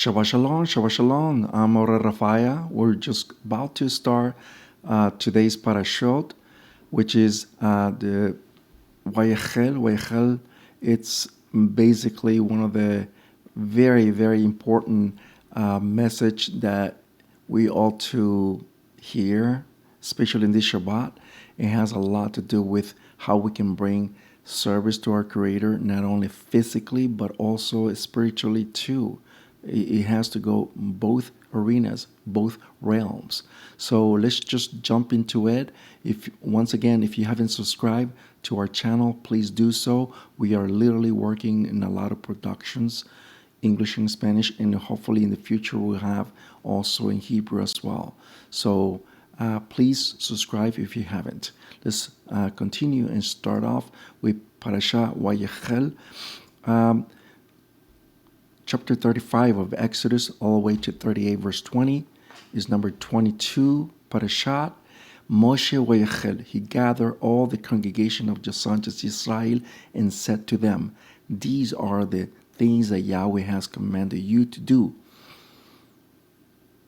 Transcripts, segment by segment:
Shabbat Shalom, Shabbat Shalom. I'm RaphaYah. We're just about to start today's Parashot, which is the Wayakhel. Wayakhel, it's basically one of the very, very important message that we ought to hear, especially in this Shabbat. It has a lot to do with how we can bring service to our Creator, not only physically, but also spiritually too. It has to go both arenas, both realms. So let's just jump into it. If you haven't subscribed to our channel, please do so. We are literally working in a lot of productions, English and Spanish, and hopefully in the future we'll have also in Hebrew as well. So please subscribe if you haven't. Let's continue and start off with Parashat Wayakhel. Chapter 35 of Exodus all the way to 38 verse 20 is number 22 Parashat. Moshe Wayakhel, he gathered all the congregation of the sons of Israel and said to them, these are the things that Yahweh has commanded you to do.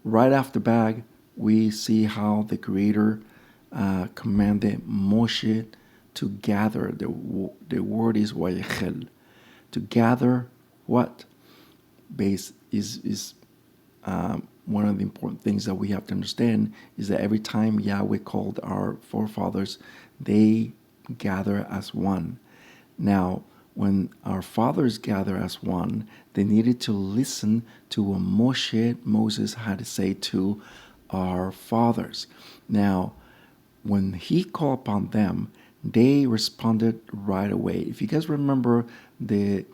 Right off the bat, we see how the Creator commanded Moshe to gather. The word is Wayakhel. To gather what? Base is one of the important things that we have to understand is that every time Yahweh called our forefathers, they gather as one. Now, when our fathers gather as one, they needed to listen to what Moses had to say to our fathers. Now, when he called upon them, they responded right away. If you guys remember the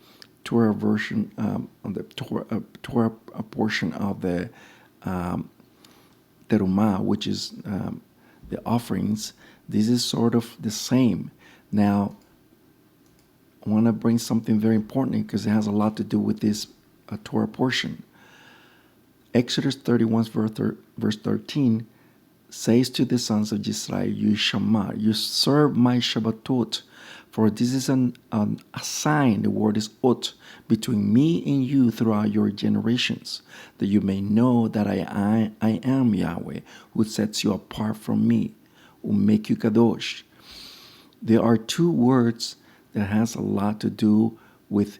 Torah version, the Torah portion of the Terumah, which is the offerings, this is sort of the same. Now, I want to bring something very important because it has a lot to do with this Torah portion. Exodus 31 verse 13 says to the sons of Israel, you shamar, you serve my Shabbatot, for this is a sign, the word is ot, between me and you throughout your generations, that you may know that I am Yahweh, who sets you apart from me, who make you kadosh. There are two words that has a lot to do with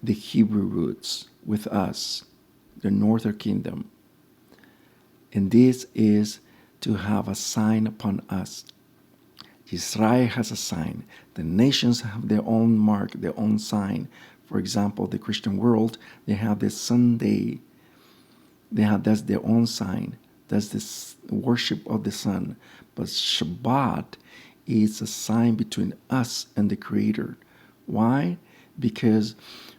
the Hebrew roots, with us, the northern kingdom. And this is to have a sign upon us. Israel has a sign. The nations have their own mark, their own sign. For example, the Christian world, they have this Sunday. That's their own sign. That's the worship of the sun. But Shabbat is a sign between us and the Creator. Why? Because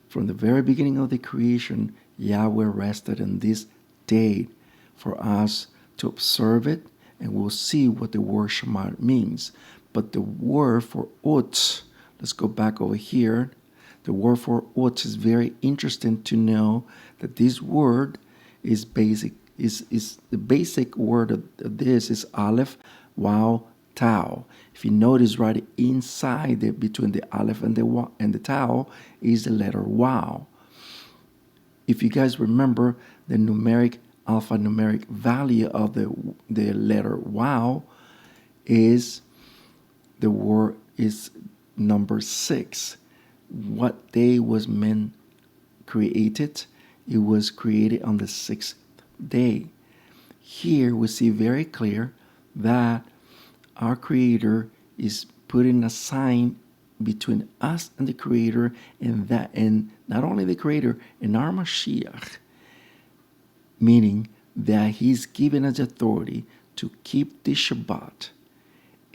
from the very beginning of the creation, Yahweh rested on this day for us to observe it, and we'll see what the word Shabbat means. But the word for ut, let's go back over here. The word for ut is very interesting to know that this word is basic. Is the basic word of this is aleph, waw, tau. If you notice right inside between the aleph and the tau is the letter waw. If you guys remember the alphanumeric value of the letter waw is the word is number 6. What day was created? It was created on the 6th day. Here we see very clear that our Creator is putting a sign between us and the Creator, and not only the Creator, and our Mashiach, meaning that He's given us authority to keep this Shabbat,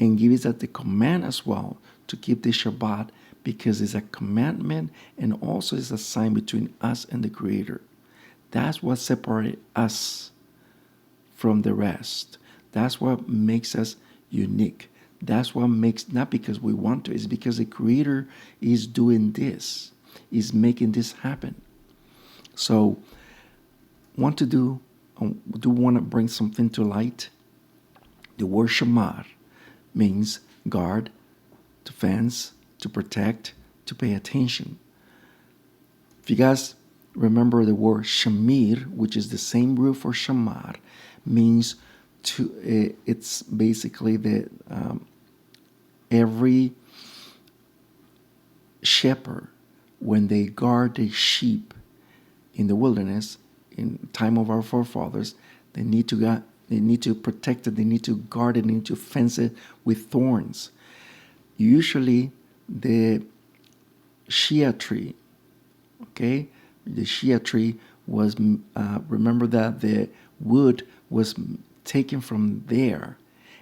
and gives us the command as well to keep the Shabbat, because it's a commandment and also it's a sign between us and the Creator. That's what separates us from the rest. That's what makes us unique. That's what makes, not because we want to, it's because the Creator is doing this, is making this happen. So, want to bring something to light. The word shamar means guard, to fence, to protect, to pay attention. If you guys remember the word shamir, which is the same root for shamar, means to. It's basically the every shepherd, when they guard the sheep in the wilderness, in time of our forefathers, they need to protect it, they need to guard it, they need to fence it with thorns. Usually the shea tree, okay, the shea tree was, remember that the wood was taken from there,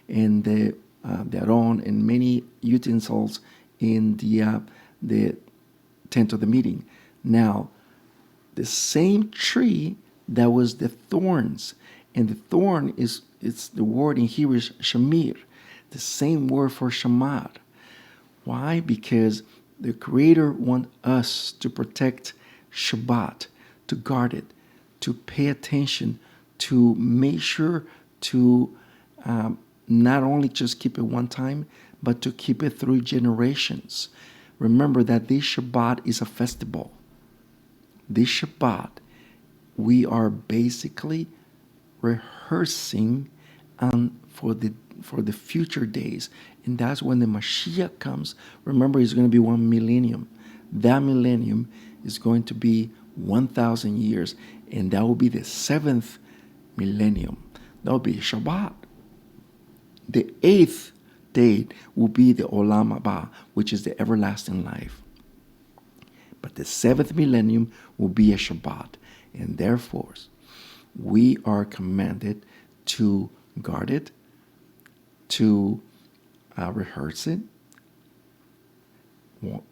and the aron and many utensils in the tent of the meeting. Now, the same tree that was the thorns, and the thorn it's the word in Hebrew is shamir, the same word for shamar. Why? Because the Creator wants us to protect Shabbat, to guard it, to pay attention, to make sure to not only just keep it one time, but to keep it through generations. Remember that this Shabbat is a festival. This Shabbat, we are basically rehearsing for the future days, and that's when the Mashiach comes. Remember, it's going to be 1 millennium. That millennium is going to be 1,000 years, and that will be the 7th millennium. That will be Shabbat. The 8th day will be the Olam Haba, which is the everlasting life. But the 7th millennium will be a Shabbat, and therefore we are commanded to guard it, to rehearse it,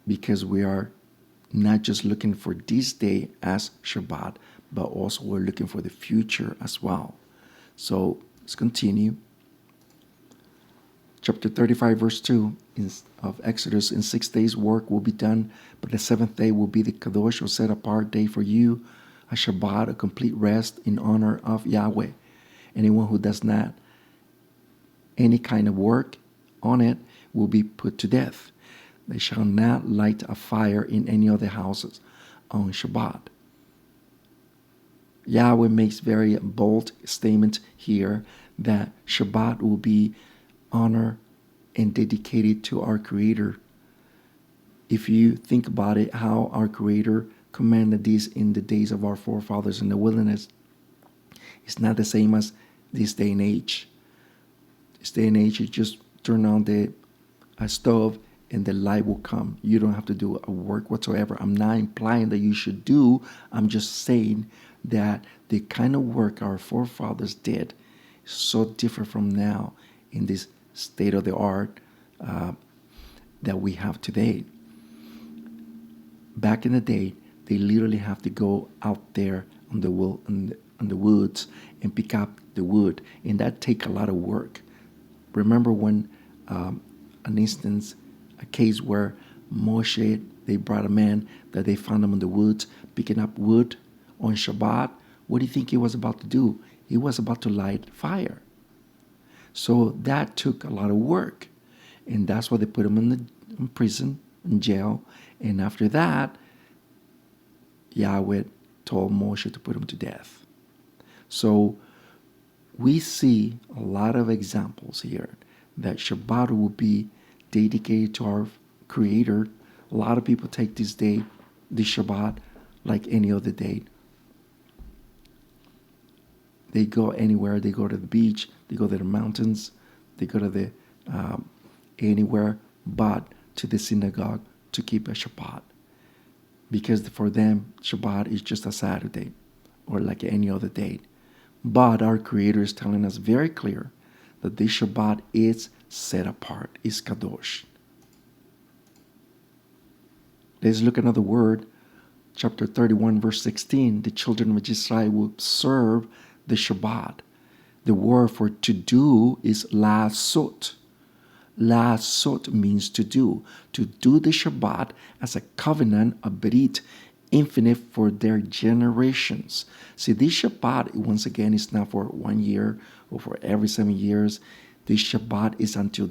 because we are not just looking for this day as Shabbat, but also we're looking for the future as well. So let's continue. Chapter 35, verse 2 of Exodus, in 6 days work will be done, but the 7th day will be the Kadosh, or set apart day for you, a Shabbat, a complete rest in honor of Yahweh. Anyone who does not any kind of work on it will be put to death. They shall not light a fire in any of the houses on Shabbat. Yahweh makes very bold statement here that Shabbat will be honored and dedicated to our Creator. If you think about it, how our Creator commanded this in the days of our forefathers in the wilderness, it's not the same as this day and age. This day and age, you just turn on the stove and the light will come. You don't have to do a work whatsoever. I'm not implying that you should do. I'm just saying that the kind of work our forefathers did is so different from now in this state of the art that we have today. Back in the day, they literally have to go out there on the woods and pick up the wood, and that take a lot of work. Remember when an instance, a case where Moshe, they brought a man that they found him in the woods picking up wood on Shabbat. What do you think he was about to do? He was about to light fire. So that took a lot of work, and that's why they put him in prison, in jail. And after that, Yahweh told Moshe to put him to death. So we see a lot of examples here that Shabbat will be dedicated to our Creator. A lot of people take this day, this Shabbat, like any other day. They go anywhere. They go to the beach. They go to the mountains. They go to the anywhere but to the synagogue to keep a Shabbat. Because for them, Shabbat is just a Saturday or like any other day. But our Creator is telling us very clear that this Shabbat is set apart, is Kadosh. Let's look at another word. Chapter 31, verse 16. The children of Israel will observe the Shabbat. The word for to do is lasot. Lasot means to do. To do the Shabbat as a covenant, a berit, infinite for their generations. See, this Shabbat, once again, is not for 1 year or for every 7 years. This Shabbat is until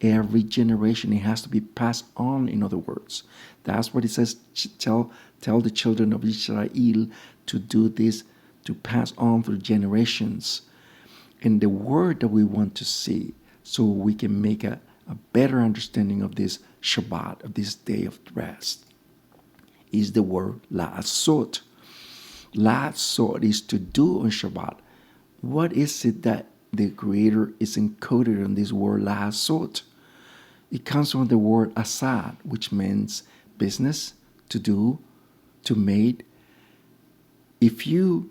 every generation. It has to be passed on, in other words. That's what it says. Tell the children of Israel to do this, to pass on through generations. And the word that we want to see, so we can make a better understanding of this Shabbat, of this day of rest, is the word la'asot. La'asot is to do on Shabbat. What is it that the Creator is encoded in this word la'asot? It comes from the word asad, which means business, to do, to make. If you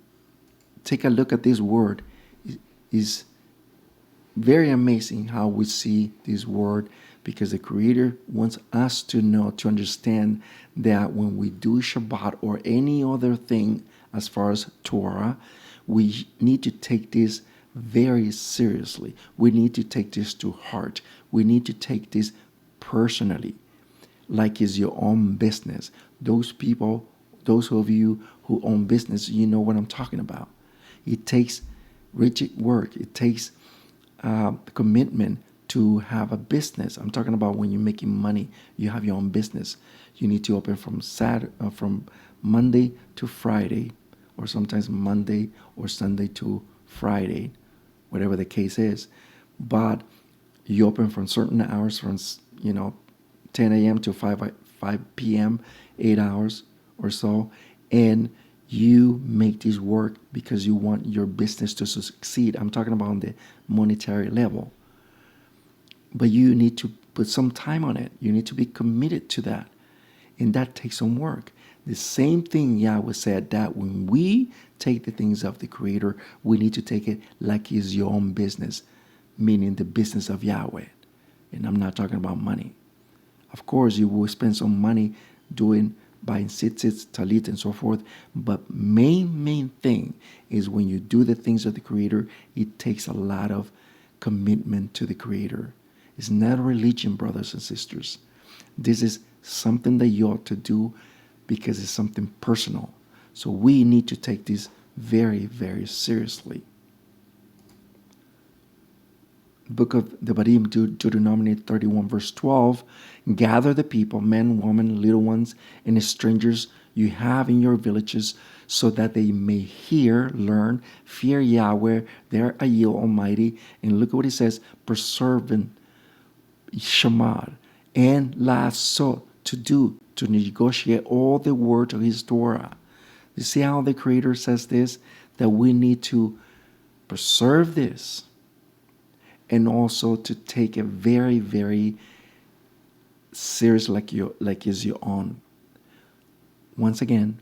take a look at this word, is very amazing how we see this word, because the Creator wants us to know, to understand that when we do Shabbat or any other thing as far as Torah, we need to take this very seriously. We need to take this to heart. We need to take this personally, like it's your own business. Those people, those of you who own business, you know what I'm talking about. It takes rigid work. It takes commitment to have a business. I'm talking about when you're making money, you have your own business. You need to open from Monday to Friday, or sometimes Monday or Sunday to Friday, whatever the case is. But you open from certain hours, from 10 a.m. to 5 p.m., 8 hours or so, and you make this work because you want your business to succeed. I'm talking about on the monetary level. But you need to put some time on it. You need to be committed to that. And that takes some work. The same thing Yahweh said, that when we take the things of the Creator, we need to take it like it's your own business, meaning the business of Yahweh. And I'm not talking about money. Of course, you will spend some money buying tzitzits, talit, and so forth. But main thing is when you do the things of the Creator, it takes a lot of commitment to the Creator. It's not a religion, brothers and sisters. This is something that you ought to do because it's something personal. So we need to take this very, very seriously. Book of Devarim, Deuteronomy 31, verse 12. Gather the people, men, women, little ones, and strangers you have in your villages, so that they may hear, learn, fear Yahweh, their Ayil Almighty. And look at what it says, preserving Shamar and Lasot, to do, to negotiate all the words of His Torah. You see how the Creator says this? That we need to preserve this, and also to take it very, very serious, like is your own. Once again,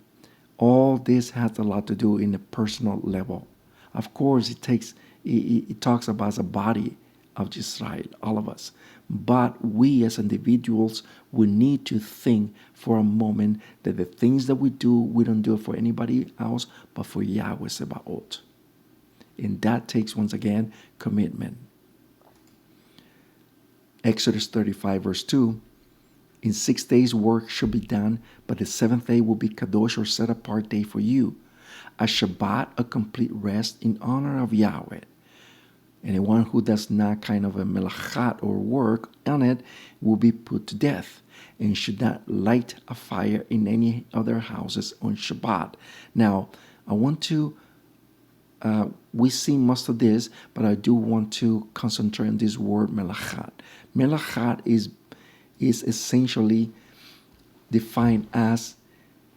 all this has a lot to do in a personal level. Of course, it talks about the body of Israel, all of us. But we as individuals, we need to think for a moment that the things that we do, we don't do it for anybody else, but for Yahweh Sebaot. And that takes, once again, commitment. Exodus 35, verse 2. In 6 days work shall be done, but the seventh day will be Kadosh, or set apart day for you. A Shabbat, a complete rest in honor of Yahweh. Anyone who does not kind of a melachat or work on it will be put to death, and should not light a fire in any other houses on Shabbat. Now, I want to, we see most of this, but I do want to concentrate on this word melachat. Melachat is essentially defined as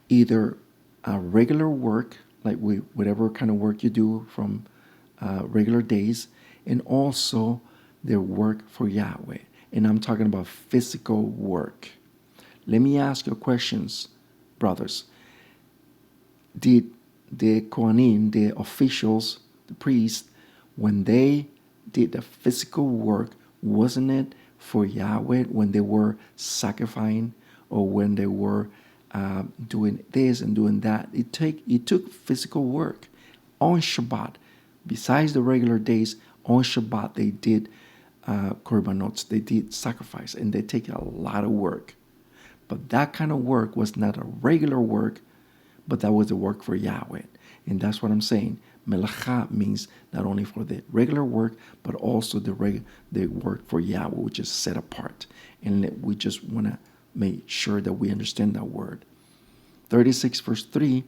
either a regular work, like whatever kind of work you do from regular days, and also their work for Yahweh. And I'm talking about physical work. Let me ask you questions, brothers. Did the Kohanim, the officials, the priests, when they did the physical work, wasn't it for Yahweh when they were sacrificing, or when they were doing this and doing that? It took physical work on Shabbat. Besides the regular days, on Shabbat they did korbanot, they did sacrifice, and they take a lot of work. But that kind of work was not a regular work, but that was the work for Yahweh. And that's what I'm saying. Melacha means not only for the regular work, but also the work for Yahweh, which is set apart. And we just want to make sure that we understand that word. 36 verse 3,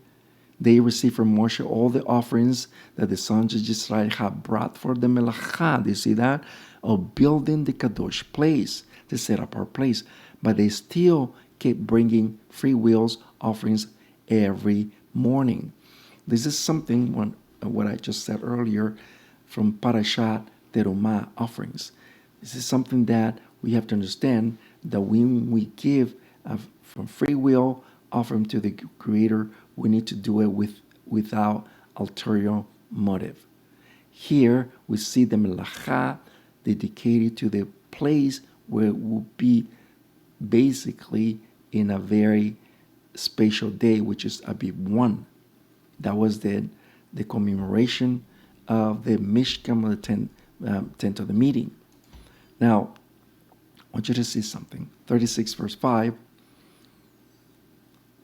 they received from Moshe all the offerings that the sons of Israel have brought for the Melacha. Do you see that? Of building the Kadosh place, the set apart place. But they still kept bringing free wills offerings every morning. This is something, what I just said earlier, from Parashat Terumah offerings. This is something that we have to understand, that when we give from free will offering to the Creator, we need to do it without ulterior motive. Here we see the melacha dedicated to the place where it will be basically in a very special day, which is Abib 1. That was the commemoration of the Mishkan, of the tent of the meeting. Now, I want you to see something. 36 verse 5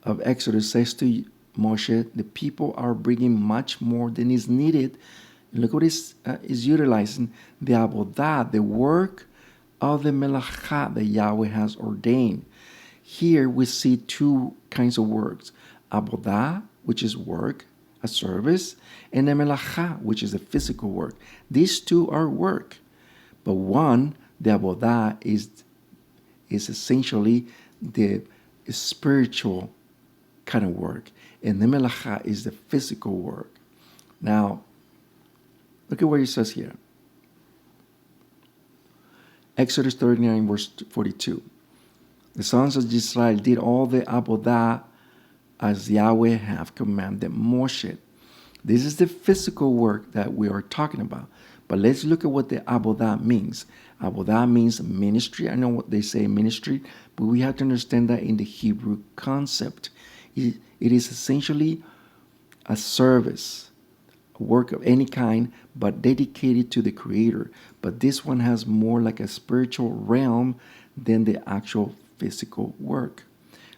of Exodus says to Moshe, the people are bringing much more than is needed. And look what is utilizing the avodah, the work of the melacha that Yahweh has ordained. Here we see two kinds of works. Avodah, which is work, a service, and the melacha, which is a physical work. These two are work. But one, the avodah, is essentially the spiritual kind of work. And the melacha is the physical work. Now, look at what it says here. Exodus 39, verse 42. The sons of Israel did all the avodah as Yahweh have commanded Moshe. This is the physical work that we are talking about. But let's look at what the avodah means. Avodah means ministry. I know what they say ministry, but we have to understand that in the Hebrew concept. It is essentially a service, a work of any kind, but dedicated to the Creator. But this one has more like a spiritual realm than the actual physical work.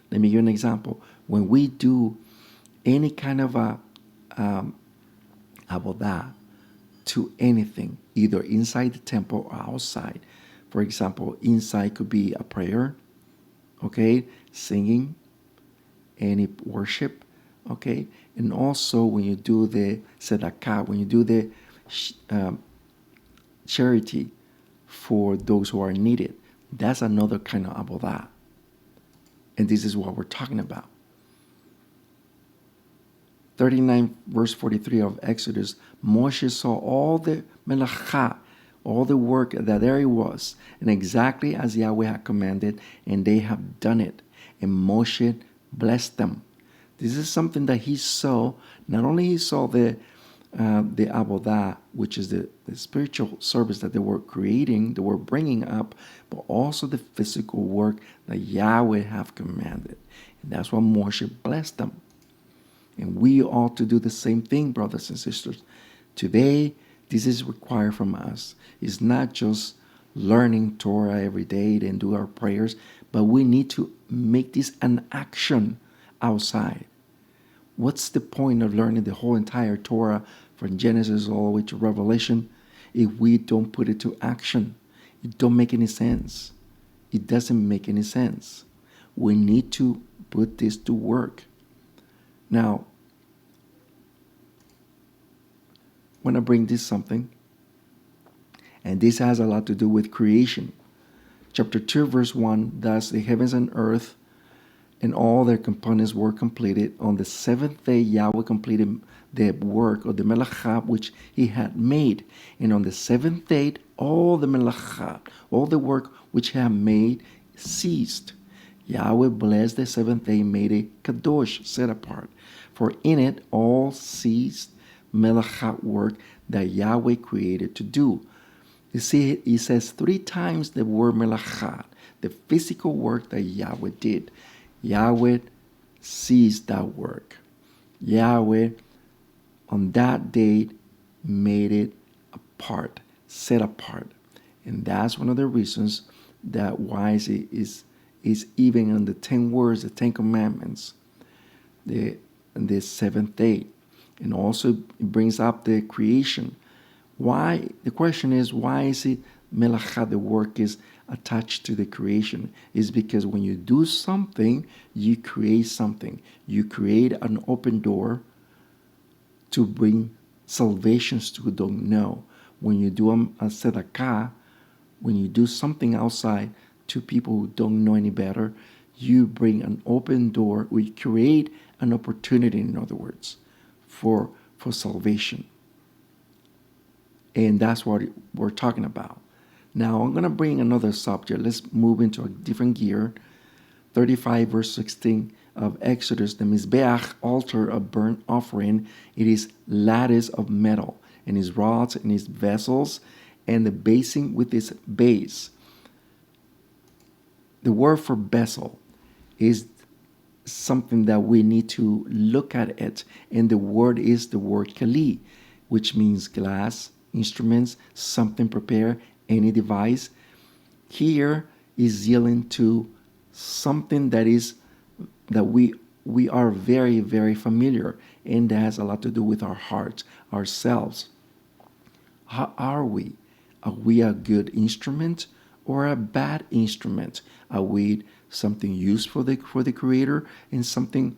Let me give you an example. When we do any kind of a avodah to anything, either inside the temple or outside. For example, inside could be a prayer, okay, singing, any worship, okay, and also when you do the tzedakah, when you do the charity for those who are needed, that's another kind of avodah. And this is what we're talking about. 39 verse 43 of Exodus, Moshe saw all the melacha, all the work that there was, and exactly as Yahweh had commanded, and they have done it. And Moshe blessed them. This is something that he saw. Not only he saw the avodah, which is the spiritual service that they were creating, they were bringing up, but also the physical work that Yahweh have commanded. And that's why Moshe blessed them. And we ought to do the same thing, brothers and sisters. Today, this is required from us. It's not just learning Torah every day and do our prayers, but we need to make this an action outside. What's the point of learning the whole entire Torah from Genesis all the way to Revelation if we don't put it to action? It don't make any sense. It doesn't make any sense. We need to put this to work. Now, I want to bring this something, and this has a lot to do with creation. Chapter 2, verse 1, thus the heavens and earth and all their components were completed. On the seventh day, Yahweh completed the work of the melacha which he had made. And on the seventh day, all the melacha, all the work which he had made, ceased. Yahweh blessed the seventh day, made a kadosh, set apart. For in it all ceased melacha work that Yahweh created to do. You see, he says 3 times the word melacha, the physical work that Yahweh did. Yahweh ceased that work. Yahweh, on that day, made it apart, set apart. And that's one of the reasons that why it is even in the 10 words, the 10 commandments, the seventh day. And also it brings up the creation. Why? The question is, why is it melacha, the work is attached to the creation? Is because when you do something, you create something. You create an open door to bring salvations to who don't know. When you do a tzedakah, when you do something outside to people who don't know any better, you bring an open door. We create an opportunity, in other words, for salvation. And that's what we're talking about. Now, I'm going to bring another subject. Let's move into a different gear. 35 verse 16 of Exodus, the Mizbeach, altar of burnt offering, it is lattice of metal, and his rods and his vessels, and the basin with its base. The word for vessel is something that we need to look at it, and the word is the word keli, which means glass, instruments, something prepared, any device. Here is dealing to something that we are very, very familiar, and that has a lot to do with our hearts, ourselves. How are we? Are we a good instrument or a bad instrument? Are we something useful for the Creator and something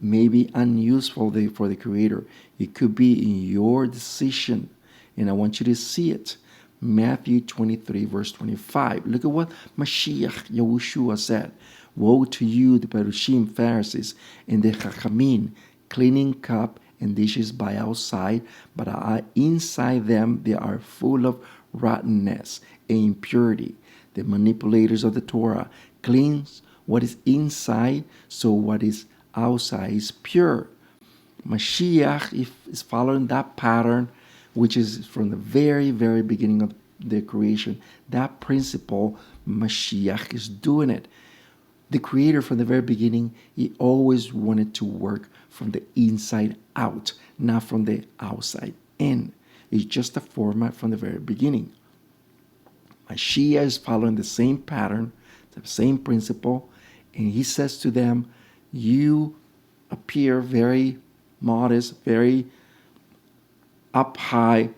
maybe unuseful for the Creator? It could be in your decision, and I want you to see it. Matthew 23 verse 25. Look at what Mashiach Yahushua said. Woe to you, the Perushim, Pharisees, and the Chachamim, cleaning cup and dishes by outside, but inside them they are full of rottenness and impurity. The manipulators of the Torah cleanse what is inside, so what is outside is pure. Mashiach is following that pattern, which is from the very, very beginning of the creation. That principle, Mashiach is doing it. The Creator from the very beginning, he always wanted to work from the inside out, not from the outside in. It's just a format from the very beginning. Mashiach is following the same pattern, the same principle, and he says to them, you appear very modest, very up high,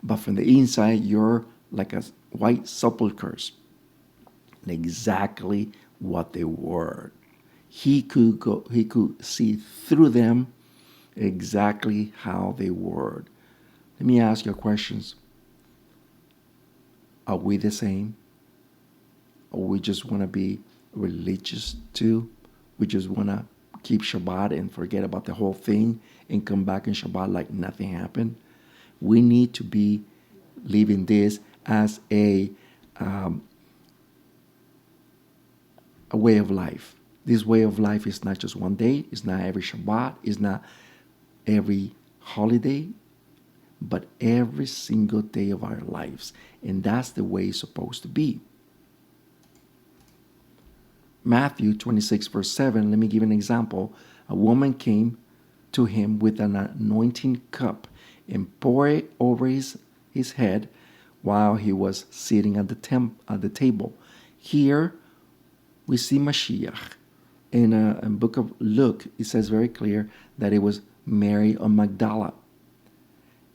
but from the inside you're like a white sepulchres. Exactly what they were. He could see through them exactly how they were. Let me ask you questions. Are we the same? Or we just want to be religious too? We just want to keep Shabbat and forget about the whole thing and come back in Shabbat like nothing happened? We need to be living this as a way of life. This way of life is not just one day, it's not every Shabbat, it's not every holiday, but every single day of our lives. And that's the way it's supposed to be. Matthew 26 verse 7, let me give an example. A woman came to him with an anointing cup and poured it over his head while he was sitting at the table. Here we see Mashiach. In the book of Luke, it says very clear that it was Mary of Magdala.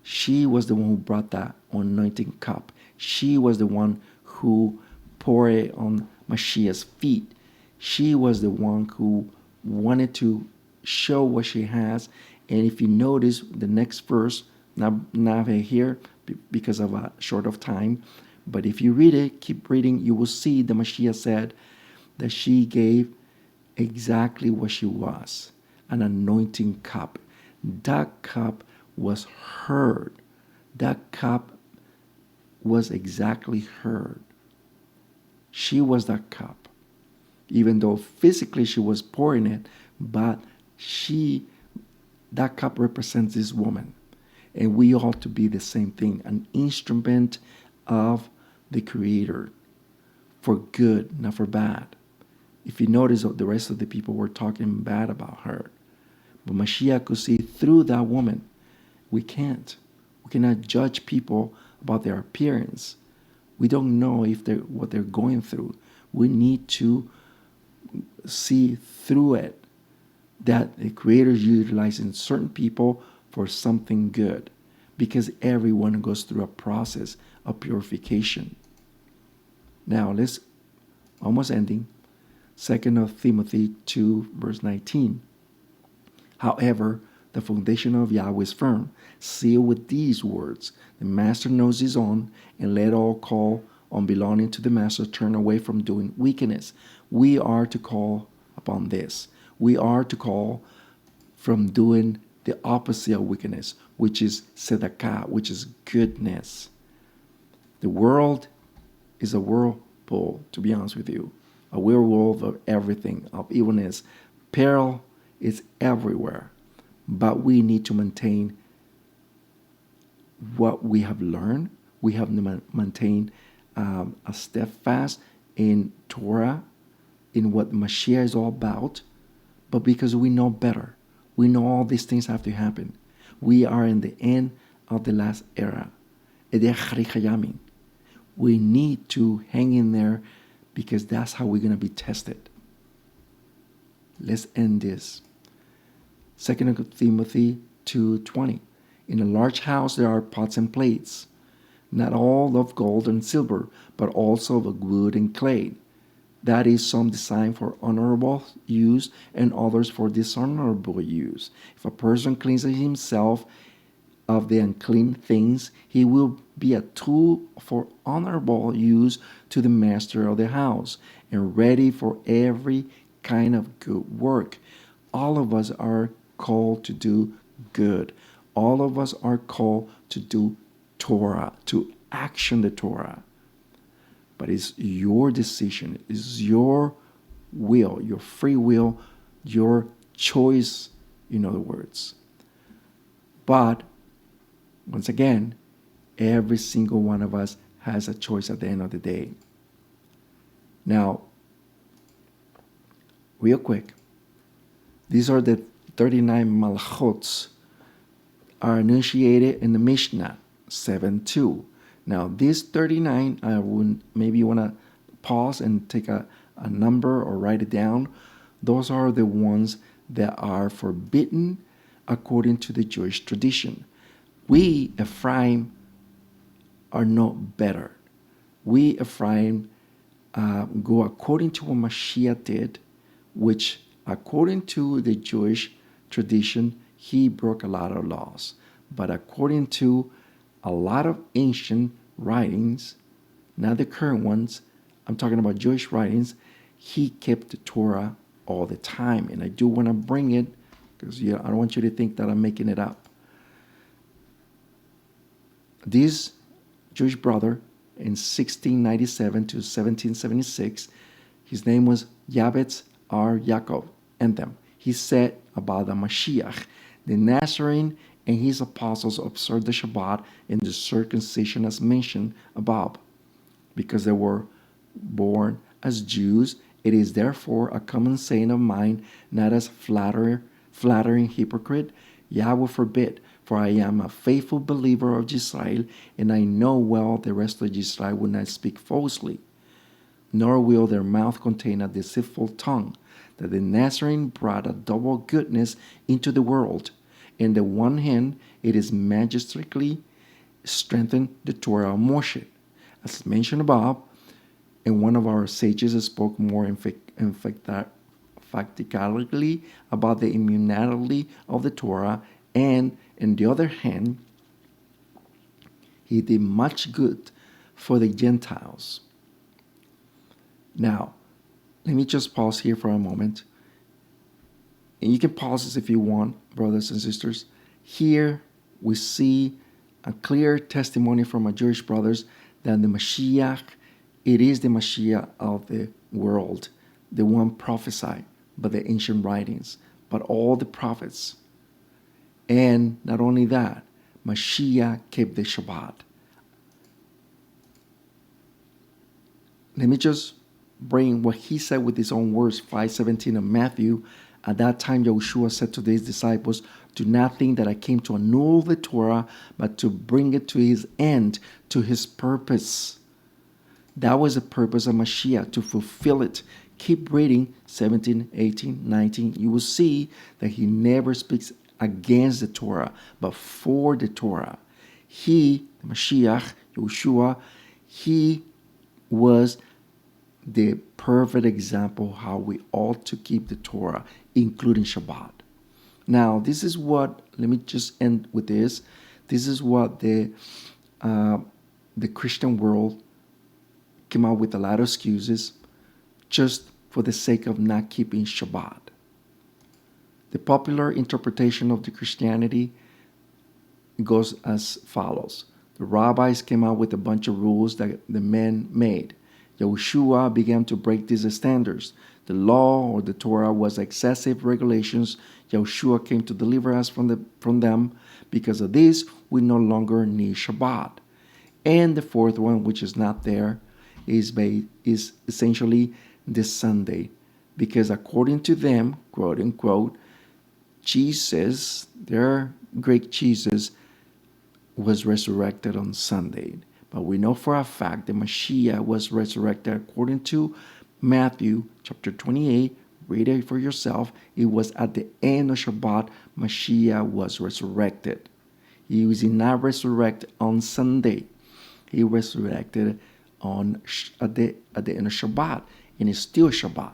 She was the one who brought that anointing cup. She was the one who poured it on Mashiach's feet. She was the one who wanted to show what she has. And if you notice the next verse, not here because of a short of time, but if you read it, keep reading, you will see the Mashiach said that she gave exactly what she was, an anointing cup. That cup was heard. That cup was exactly heard. She was that cup. Even though physically she was pouring it, but that cup represents this woman. And we ought to be the same thing, an instrument of the Creator for good, not for bad. If you notice, the rest of the people were talking bad about her. But Mashiach could see through that woman. We can't. We cannot judge people about their appearance. We don't know what they're going through. We need to see through it. that the Creator is utilizing certain people for something good, because everyone goes through a process of purification. Now let's, almost ending, 2 of Timothy 2 verse 19. However, the foundation of Yahweh is firm, sealed with these words: the master knows his own, and let all call on belonging to the master turn away from doing wickedness. We are to call upon this. We are to call from doing the opposite of wickedness, which is tzedakah, which is goodness. The world is a whirlpool, to be honest with you, a whirlpool of everything, of evilness. Peril is everywhere, but we need to maintain what we have learned. We have to maintain a steadfast in Torah, in what Mashiach is all about, but because we know better. We know all these things have to happen. We are in the end of the last era. We need to hang in there, because that's how we're going to be tested. Let's end this. 2 Timothy 2:20. In a large house there are pots and plates, not all of gold and silver, but also of wood and clay. That is, some designed for honorable use and others for dishonorable use. If a person cleanses himself of the unclean things, he will be a tool for honorable use to the master of the house, and ready for every kind of good work. All of us are called to do good. All of us are called to do Torah, to action the Torah. But it's your decision, it's your will, your free will, your choice, in other words. But, once again, every single one of us has a choice at the end of the day. Now, real quick, these are the 39 malchots are enunciated in the Mishnah 7:2. Now, these 39, I would maybe want to pause and take a number or write it down. Those are the ones that are forbidden according to the Jewish tradition. We, Ephraim, are no better. We, Ephraim, go according to what Mashiach did, which, according to the Jewish tradition, he broke a lot of laws. But according to a lot of ancient writings, not the current ones, I'm talking about Jewish writings, he kept the Torah all the time. And I do want to bring it, because I don't want you to think that I'm making it up. This Jewish brother in 1697 to 1776, his name was Yavetz R. Yaakov, and them. He said about the Mashiach, the Nazarene and his apostles observed the Shabbat and the circumcision as mentioned above. Because they were born as Jews, it is therefore a common saying of mine, not as flattering hypocrite, Yahweh forbid, for I am a faithful believer of Israel, and I know well the rest of Israel will not speak falsely, nor will their mouth contain a deceitful tongue, that the Nazarene brought a double goodness into the world. In the one hand, it is majestically strengthened the Torah of Moshe. As mentioned above, and one of our sages spoke more emphatically about the immunity of the Torah, and on the other hand, he did much good for the Gentiles. Now, let me just pause here for a moment. And you can pause this if you want, brothers and sisters. Here we see a clear testimony from our Jewish brothers that the Mashiach, it is the Mashiach of the world, the one prophesied by the ancient writings, but all the prophets. And not only that, Mashiach kept the Shabbat. Let me just bring what he said with his own words, 5:17 of Matthew. At that time, Yahushua said to his disciples, do not think that I came to annul the Torah, but to bring it to his end, to his purpose. That was the purpose of Mashiach, to fulfill it, keep reading 17, 18, 19. You will see that he never speaks against the Torah, but for the Torah. He, the Mashiach, Yeshua, he was the perfect example how we ought to keep the Torah, including Shabbat. Now, this is what, let me just end with this. This is what the Christian world came out with a lot of excuses just for the sake of not keeping Shabbat. The popular interpretation of the Christianity goes as follows. The rabbis came out with a bunch of rules that the men made. Yahushua began to break these standards. The law or the Torah was excessive regulations. Yahushua came to deliver us from them. Because of this, we no longer need Shabbat. And the fourth one, which is not there, is essentially the Sunday. Because according to them, quote unquote, Jesus, their Greek Jesus, was resurrected on Sunday. But we know for a fact that Mashiach was resurrected according to Matthew chapter 28. Read it for yourself. It was at the end of Shabbat, Mashiach was resurrected. He was not resurrected on Sunday. He resurrected at the end of Shabbat, and it's still Shabbat.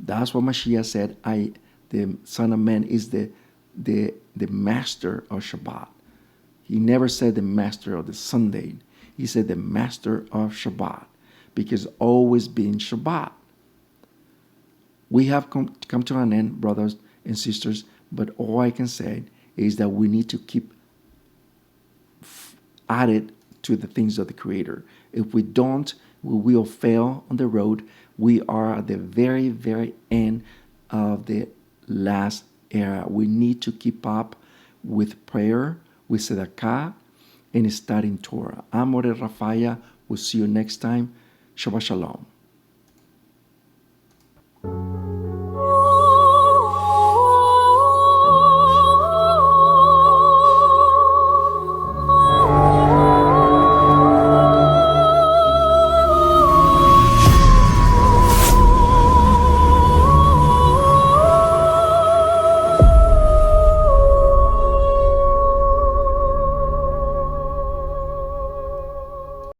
That's what Mashiach said. The Son of Man is the master of Shabbat. He never said the master of the Sunday. He said the master of Shabbat, because always been Shabbat. We have come to an end, brothers and sisters, but all I can say is that we need to keep added to the things of the Creator. If we don't, we will fail on the road. We are at the very, very end of the last era. We need to keep up with prayer, with tzedakah, and studying Torah. I'm Moreh RaphaYah. We'll see you next time. Shabbat Shalom.